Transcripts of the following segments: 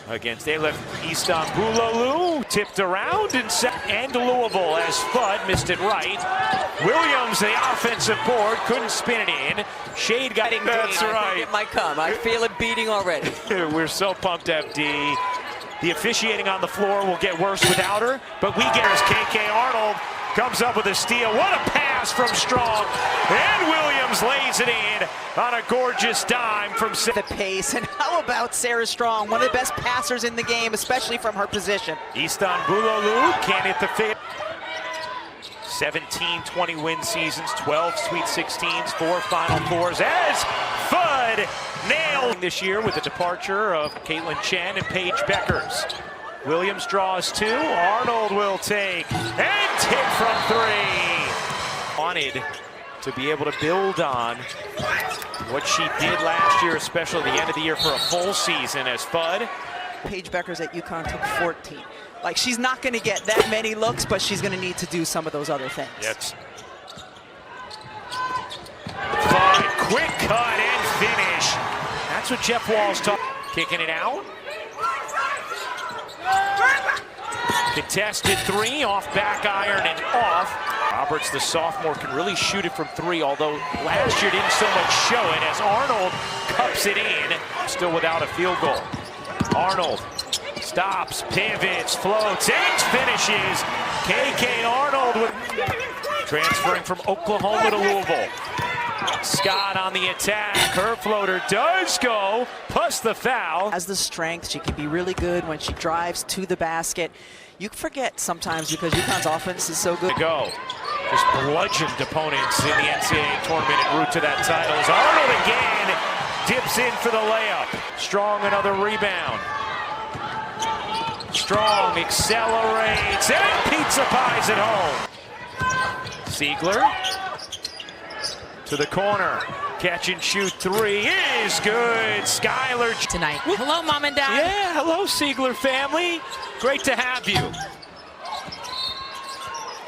against they left Istanbulolu, tipped around and Louisville as Fudd missed it right. Williams, the offensive board, couldn't spin it in. Shade got it. That's right. I think it might come. I feel it beating already. We're so pumped to have D. The officiating on the floor will get worse without her, but we get as KK Arnold comes up with a steal. What a pass from Strong. And Williams lays it in on a gorgeous dime from the pace. And how about Sarah Strong, one of the best passers in the game, especially from her position. Istanbulolu can't hit the fit. 17-20 win seasons, 12 Sweet 16s, 4 Final Fours as Fudd nailed this year with the departure of Caitlin Chen and Paige Beckers. Williams draws 2, Arnold will take, and hit from 3. Wanted to be able to build on what she did last year, especially at the end of the year for a full season as Fudd. Paige Beckers at UConn took 14. Like, she's not going to get that many looks, but she's going to need to do some of those other things. Yes. Fudd, quick cut and finish. That's what Jeff Wall's talking. Kicking it out. Contested 3, off back iron and off. Roberts, the sophomore, can really shoot it from 3, although last year didn't so much show it as Arnold cups it in, still without a field goal. Arnold stops, pivots, floats, and finishes. KK Arnold with transferring from Oklahoma to Louisville. Scott on the attack. Her floater does go, plus the foul. Has the strength. She can be really good when she drives to the basket. You forget sometimes because UConn's offense is so good. To go. Just bludgeoned opponents in the NCAA tournament en route to that title. As Arnold again dips in for the layup. Strong, another rebound. Strong accelerates and pizza pies it home. Siegler to the corner. Catch and shoot 3 is good. Skylar tonight. Hello, Mom and Dad. Yeah, hello, Siegler family. Great to have you.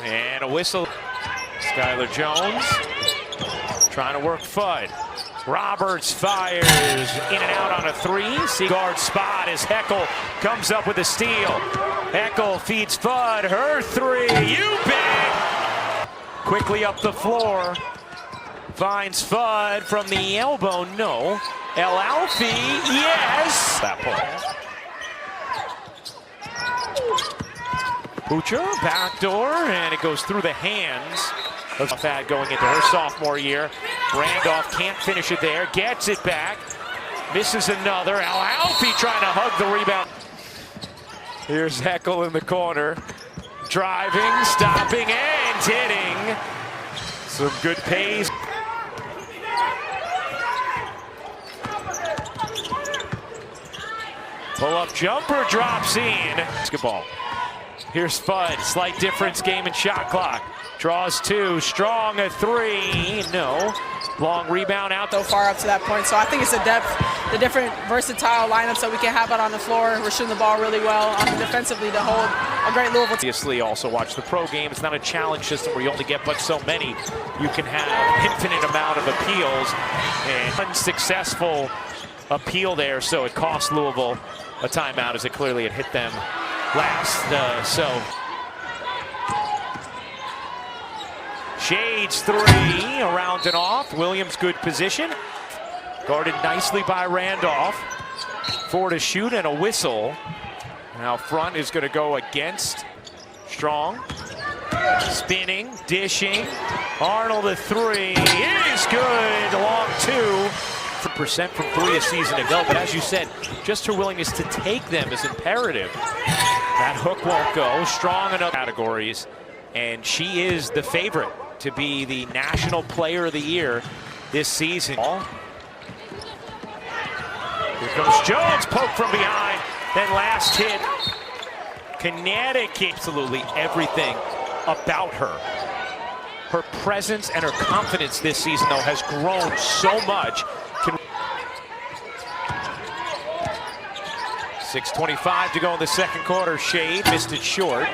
And a whistle. Skylar Jones trying to work Fudd. Roberts fires in and out on a 3. Guard spot as Heckel comes up with a steal. Heckel feeds Fudd. Her 3. You bet. Quickly up the floor. Finds Fudd from the elbow. No. El Alfie. Yes. That point. Pucha, backdoor, and it goes through the hands of Thad going into her sophomore year. Randolph can't finish it there, gets it back, misses another. Al Alfie trying to hug the rebound. Here's Heckel in the corner, driving, stopping, and hitting. Some good pace. Pull-up jumper drops in. Basketball. Here's Fudd, slight difference, game and shot clock. Draws 2, Strong a 3, no. Long rebound out. So far up to that point, so I think it's the depth, the different versatile lineups that we can have out on the floor. We're shooting the ball really well defensively to hold a great Louisville team. Obviously, also watch the pro game. It's not a challenge system where you only get but so many. You can have infinite amount of appeals and unsuccessful appeal there, so it cost Louisville a timeout as it clearly had hit them last. Shades 3, around and off. Williams, good position. Guarded nicely by Randolph. 4 to shoot and a whistle. Now front is going to go against Strong. Spinning, dishing. Arnold a 3 is good. Long 2. Percent from 3 a season ago, but as you said, just her willingness to take them is imperative. That hook won't go. Strong in other categories, and she is the favorite to be the National Player of the Year this season. Here comes Jones, poke from behind, then last hit. Connecticut, absolutely everything about her. Her presence and her confidence this season, though, has grown so much. 6:25 to go in the second quarter. Shade missed it short.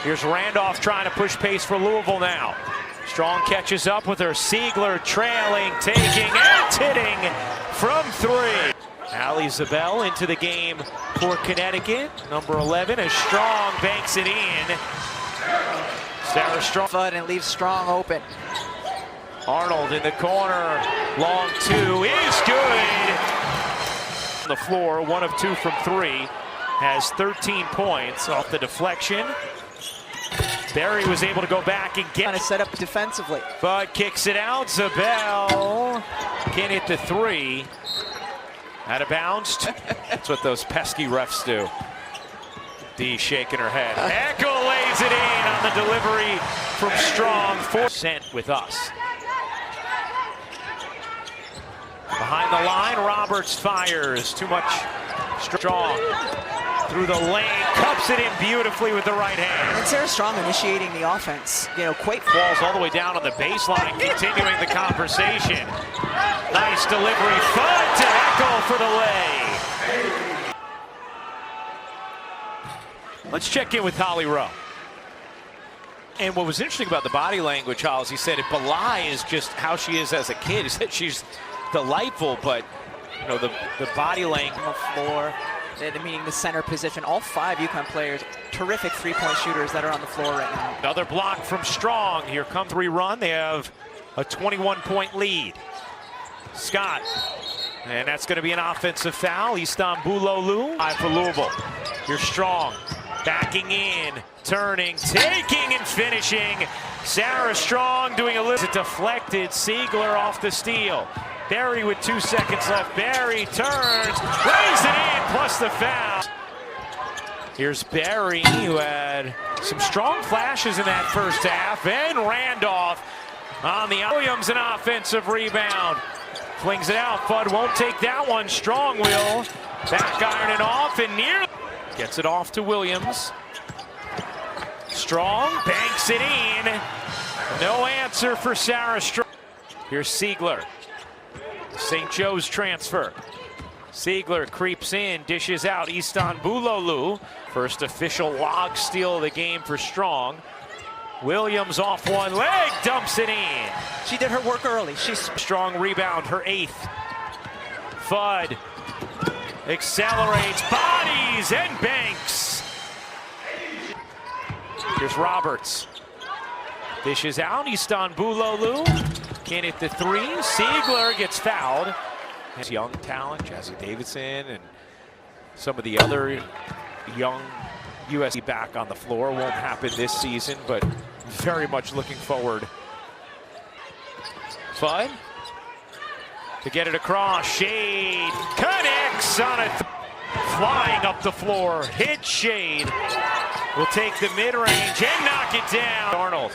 Here's Randolph trying to push pace for Louisville now. Strong catches up with her. Siegler trailing, taking, and hitting from 3. Allie Zabel into the game for Connecticut. Number 11, as Strong banks it in. Sarah Strong. Fun and leaves Strong open. Arnold in the corner. Long two is good. On the floor, 1 of 2 from 3. Has 13 points off the deflection. Barry was able to go back and get Trying to set up defensively. but kicks it out. Zabel can't hit the 3. Out of bounds. That's what those pesky refs do. Dee shaking her head. Echo lays it in on the delivery from Strong. 4% with us. Behind the line, Roberts fires. Too much. Strong through the lane, cups it in beautifully with the right hand. And Sarah Strong initiating the offense. You know, quite Falls all the way down on the baseline, continuing the conversation. Nice delivery, Fudd to Eckel for the lay. Let's check in with Holly Rowe. And what was interesting about the body language, Hollis, he said it belies just how she is as a kid. He said she's delightful, but you know, the body language on the floor, meaning the center position. All 5 UConn players, terrific three-point shooters that are on the floor right now. Another block from Strong. Here comes the rerun. They have a 21-point lead. Scott, and that's going to be an offensive foul. Istanbuloglu, 5 for Louisville. Here's Strong, backing in, turning, taking, and finishing. Sarah Strong doing a little deflected. Siegler off the steal. Barry with 2 seconds left. Barry turns, lays it in, plus the foul. Here's Barry, who had some strong flashes in that first half. And Randolph on the Williams, an offensive rebound. Flings it out. Fudd won't take that one. Strong will. Back ironing off and near. Gets it off to Williams. Strong banks it in. No answer for Sarah Strong. Here's Siegler. St. Joe's transfer. Siegler creeps in, dishes out. Istanbuloglu. First official log steal of the game for Strong. Williams off one leg, dumps it in. She did her work early. She's Strong rebound, her 8th. Fudd accelerates, bodies, and banks. Here's Roberts. Dishes out, Istanbuloglu. Can't hit the 3. Siegler gets fouled. Young talent, Jazzy Davidson, and some of the other young USC back on the floor. Won't happen this season, but very much looking forward. Fudd to get it across. Shade connects on it. Flying up the floor. Hit Shade. Will take the mid-range and knock it down. Arnold.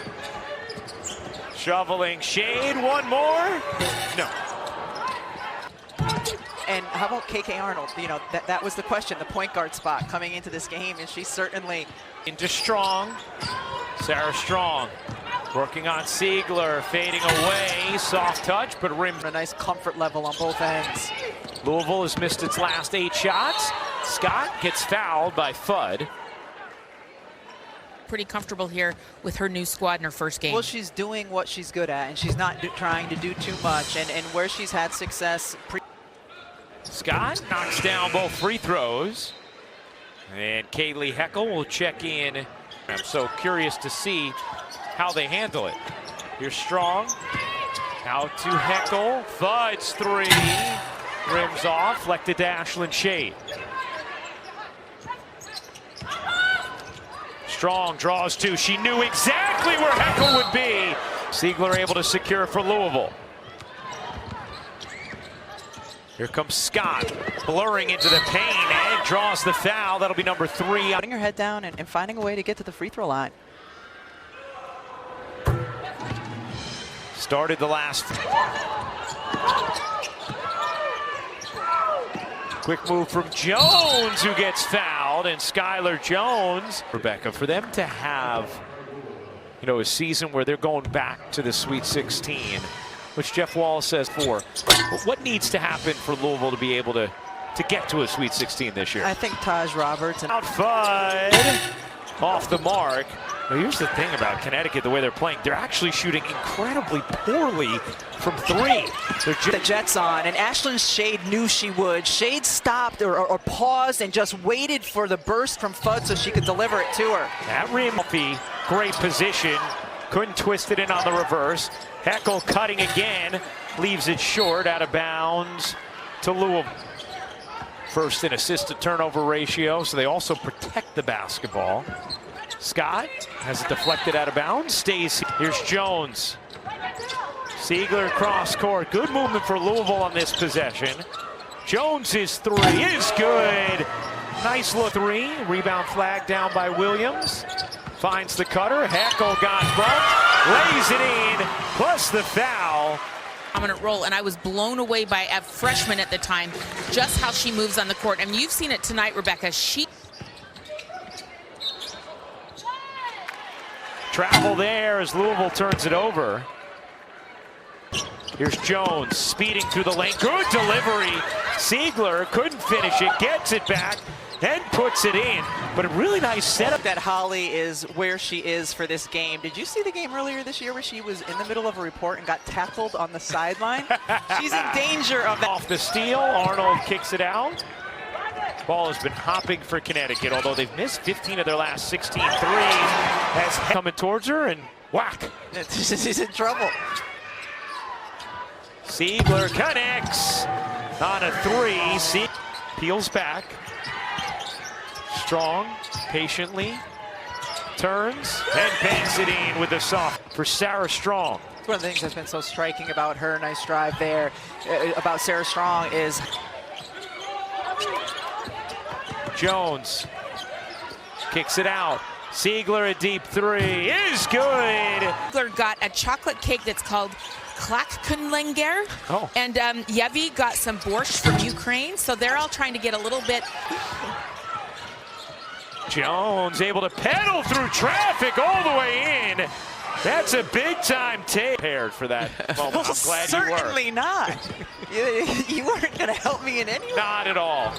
Shoveling Shade. One more. No. And how about KK Arnold? You know, that was the question, the point guard spot coming into this game, and she's certainly into Strong. Sarah Strong working on Siegler, fading away. Soft touch, but rim. a nice comfort level on both ends. Louisville has missed its last 8 shots. Scott gets fouled by Fudd. Pretty comfortable here with her new squad in her first game. Well, she's doing what she's good at, and she's not trying to do too much. And where she's had success. Scott knocks down both free throws. And Kaylee Heckel will check in. I'm so curious to see how they handle it. Here's Strong. Out to Heckel. Fudd's 3. Rims off. Flected to Ashlyn Shade. Strong draws 2. She knew exactly where Heckel would be. Siegler able to secure for Louisville. Here comes Scott, blurring into the paint and draws the foul. That'll be number 3. Putting her head down and finding a way to get to the free throw line. Started the last. Quick move from Jones, who gets fouled, and Skylar Jones. Rebecca, for them to have, you know, a season where they're going back to the Sweet 16, which Jeff Wallace says for. What needs to happen for Louisville to be able to get to a Sweet 16 this year? I think Taj Roberts and Out Fudd. off the mark. Now, here's the thing about Connecticut, the way they're playing. They're actually shooting incredibly poorly from three. The Jets on, and Ashlyn Shade knew she would. Shade stopped or paused and just waited for the burst from Fudd so she could deliver it to her. That rim, great position. Couldn't twist it in on the reverse. Heckel cutting again. Leaves it short, out of bounds to Louisville. First in assist to turnover ratio, so they also protect the basketball. Scott has it deflected out of bounds, stays. Here's Jones. Siegler cross court. Good movement for Louisville on this possession. Jones's three is good. Nice look three. Rebound flag down by Williams. Finds the cutter. Heckel got bumped. Lays it in. Plus the foul. Dominant role, and I was blown away by a freshman at the time, just how she moves on the court. And you've seen it tonight, Rebecca. Travel there as Louisville turns it over. Here's Jones speeding through the lane. Good delivery. Siegler couldn't finish it, gets it back, and puts it in. But a really nice setup. That Holly is where she is for this game. Did you see the game earlier this year where she was in the middle of a report and got tackled on the sideline? She's in danger of that. Off the steal, Arnold kicks it out. Ball has been hopping for Connecticut, although they've missed 15 of their last 16 threes. Has coming towards her and whack. She's in trouble. Siegler connects on a three. Peels back. Strong, patiently, turns and banks it in with a soft for Sarah Strong. One of the things that's been so striking about her, nice drive there, about Sarah Strong is Jones kicks it out. Siegler, a deep three is good. Siegler got a chocolate cake that's called Klakkunlenger. Oh. And Yevi got some borscht from Ukraine, so they're all trying to get a little bit. Jones able to pedal through traffic all the way in. That's a big time take. Prepared for that moment. Well, I'm glad you were. certainly not. You weren't going to help me in any way. Not at all.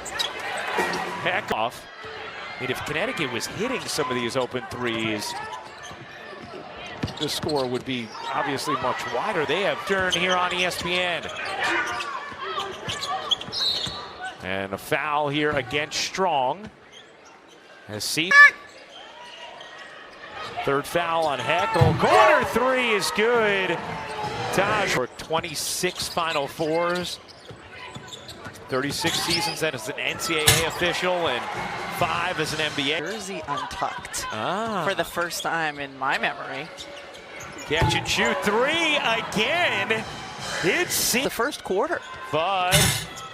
Heck off. I mean, if Connecticut was hitting some of these open threes, the score would be obviously much wider. They have turned here on ESPN. And a foul here against Strong. Third foul on Heckel. Corner three is good. Taj for 26 Final Fours. 36 seasons as an NCAA official and 5 as an NBA. Jersey untucked Ah. for the first time in my memory. Catch and shoot three again. It's The first quarter. Bud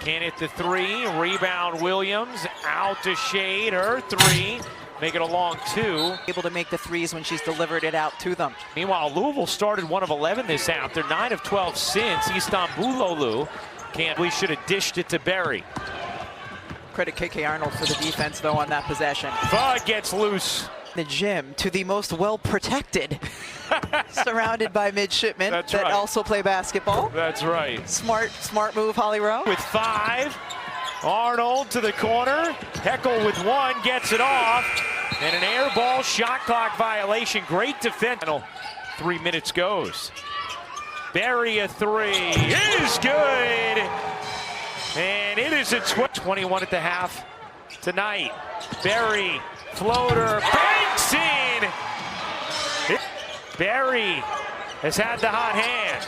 can't hit the three. Rebound Williams out to Shade. Her three. Make it a long two. Able to make the threes when she's delivered it out to them. Meanwhile, Louisville started 1 of 11 this half. They're 9 of 12 since. Istanbulolu we should have dished it to Berry. Credit KK Arnold for the defense, though, on that possession. Bud gets loose. The gym to the most well-protected, surrounded by midshipmen That's that right. also play basketball. That's right. Smart move, Holly Rowe. With 5, Arnold to the corner. Heckel with 1 gets it off. And an air ball shot clock violation. Great defense. 3 minutes goes. Berry a three is good. And it is a 21 at the half tonight. Berry, floater, banks in. Berry has had the hot hand.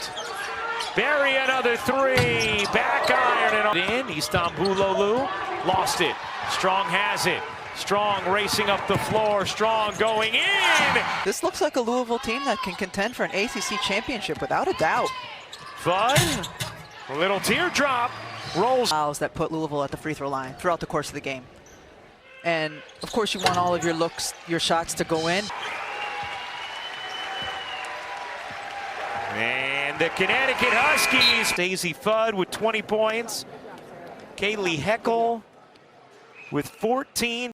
Berry another three, back iron and in. Istanbulolu lost it. Strong has it. Strong racing up the floor. Strong going in. This looks like a Louisville team that can contend for an ACC championship without a doubt. Fun. A little teardrop. Rolls. Fouls that put Louisville at the free throw line throughout the course of the game. And of course you want all of your shots to go in. And the Connecticut Huskies. Daisy Fudd with 20 points. Kaylee Heckel with 14.